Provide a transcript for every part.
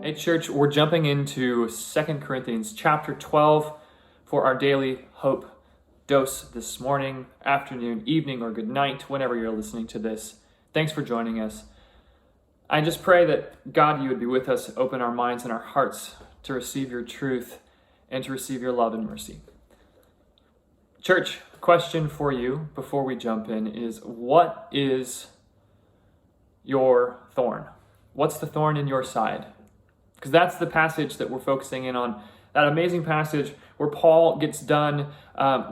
Hey church, we're jumping into 2 Corinthians chapter 12 for our daily hope dose this morning, afternoon, evening, or good night, whenever you're listening to this. Thanks for joining us. I just pray that God, you would be with us, open our minds and our hearts to receive your truth and to receive your love and mercy. Church, question for you before we jump in is, what is your thorn? What's the thorn in your side? Because that's the passage that we're focusing in on, that amazing passage where Paul gets done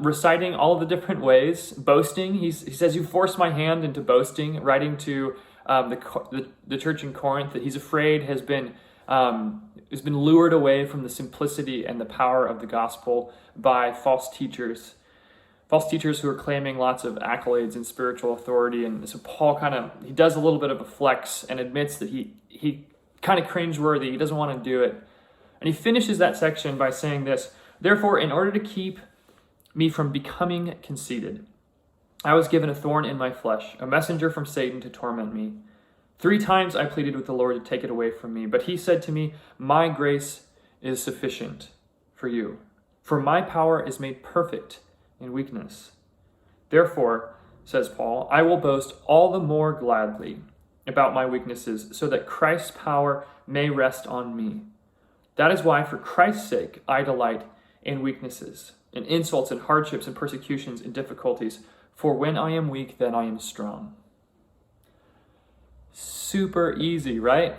reciting all of the different ways, boasting. He says, you forced my hand into boasting, writing to the church in Corinth that he's afraid has been lured away from the simplicity and the power of the gospel by false teachers who are claiming lots of accolades and spiritual authority. And so Paul he does a little bit of a flex and admits that he kind of cringeworthy. He doesn't want to do it. And he finishes that section by saying this: therefore, in order to keep me from becoming conceited, I was given a thorn in my flesh, a messenger from Satan to torment me. 3 times I pleaded with the Lord to take it away from me, but he said to me, my grace is sufficient for you, for my power is made perfect in weakness. Therefore, says Paul, I will boast all the more gladly about my weaknesses, so that Christ's power may rest on me. That is why, for Christ's sake, I delight in weaknesses, in insults and hardships and persecutions and difficulties. For when I am weak, then I am strong. Super easy, right?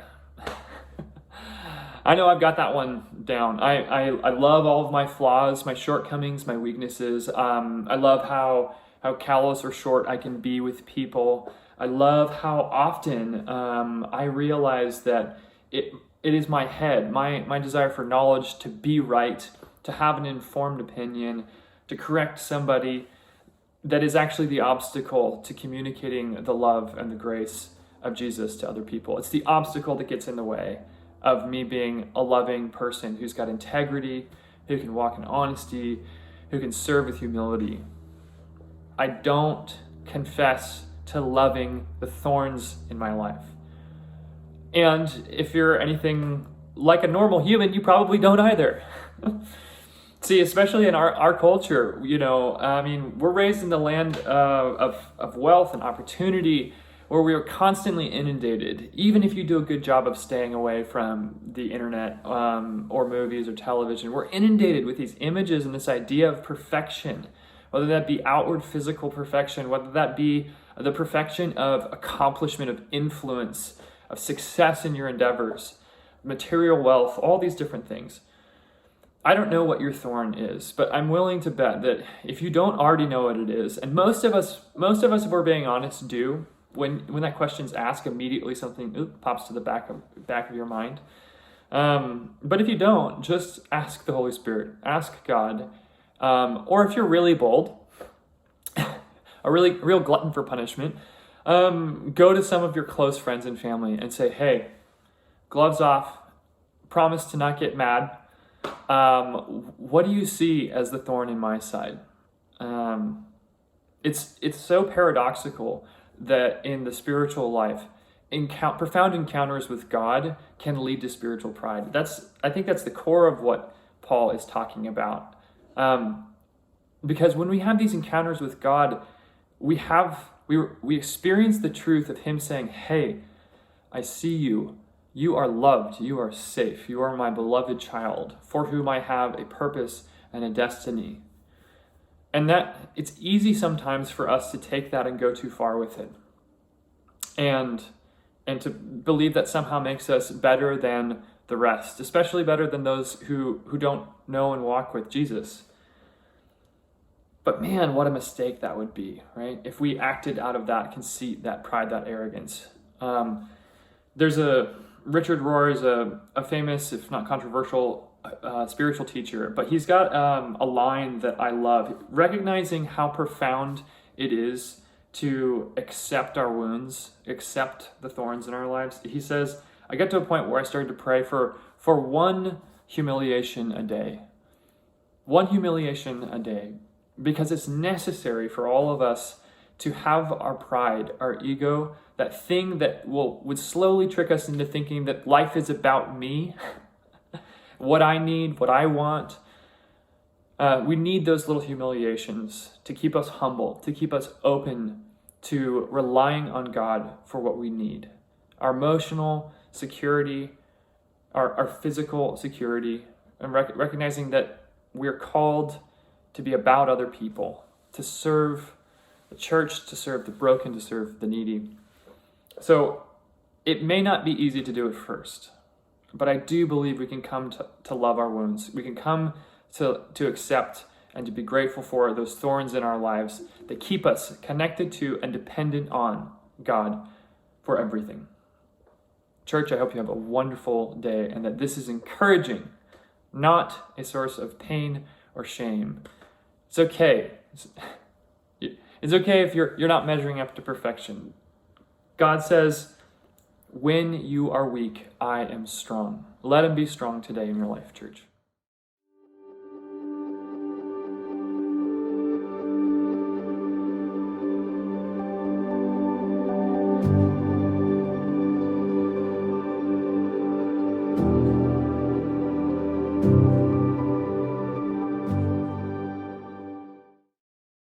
I know I've got that one down. I love all of my flaws, my shortcomings, my weaknesses. I love how callous or short I can be with people. I love how often I realize that it is my head, my desire for knowledge, to be right, to have an informed opinion, to correct somebody, that is actually the obstacle to communicating the love and the grace of Jesus to other people. It's the obstacle that gets in the way of me being a loving person who's got integrity, who can walk in honesty, who can serve with humility. I don't confess to loving the thorns in my life. And if you're anything like a normal human, you probably don't either. See, especially in our culture, we're raised in the land of wealth and opportunity, where we are constantly inundated. Even if you do a good job of staying away from the internet or movies or television, we're inundated with these images and this idea of perfection, whether that be outward physical perfection, whether that be the perfection of accomplishment, of influence, of success in your endeavors, material wealth, all these different things. I don't know what your thorn is, but I'm willing to bet that if you don't already know what it is, and most of us, if we're being honest, do, when that question's asked, immediately something pops to the back of your mind. But if you don't, just ask the Holy Spirit, ask God, or if you're really bold, a real glutton for punishment, go to some of your close friends and family and say, hey, gloves off, promise to not get mad. What do you see as the thorn in my side? It's so paradoxical that in the spiritual life, profound encounters with God can lead to spiritual pride. I think that's the core of what Paul is talking about. Because when we have these encounters with God, we experience the truth of him saying, hey, I see you. You are loved. You are safe. You are my beloved child, for whom I have a purpose and a destiny. And that it's easy sometimes for us to take that and go too far with it. And to believe that somehow makes us better than the rest, especially better than those who don't know and walk with Jesus. But man, what a mistake that would be, right? If we acted out of that conceit, that pride, that arrogance. There's Richard Rohr is a famous, if not controversial, spiritual teacher, but he's got a line that I love, recognizing how profound it is to accept our wounds, accept the thorns in our lives. He says, I got to a point where I started to pray for one humiliation a day. One humiliation a day. Because it's necessary for all of us to have our pride, our ego, that thing that would slowly trick us into thinking that life is about me, what I need, what I want. We need those little humiliations to keep us humble, to keep us open to relying on God for what we need. Our emotional security, our physical security, and recognizing that we're called to be about other people, to serve the church, to serve the broken, to serve the needy. So it may not be easy to do it first, but I do believe we can come to love our wounds. We can come to accept and to be grateful for those thorns in our lives that keep us connected to and dependent on God for everything. Church, I hope you have a wonderful day and that this is encouraging, not a source of pain or shame. It's okay. It's okay if you're not measuring up to perfection. God says, when you are weak, I am strong. Let him be strong today in your life, church.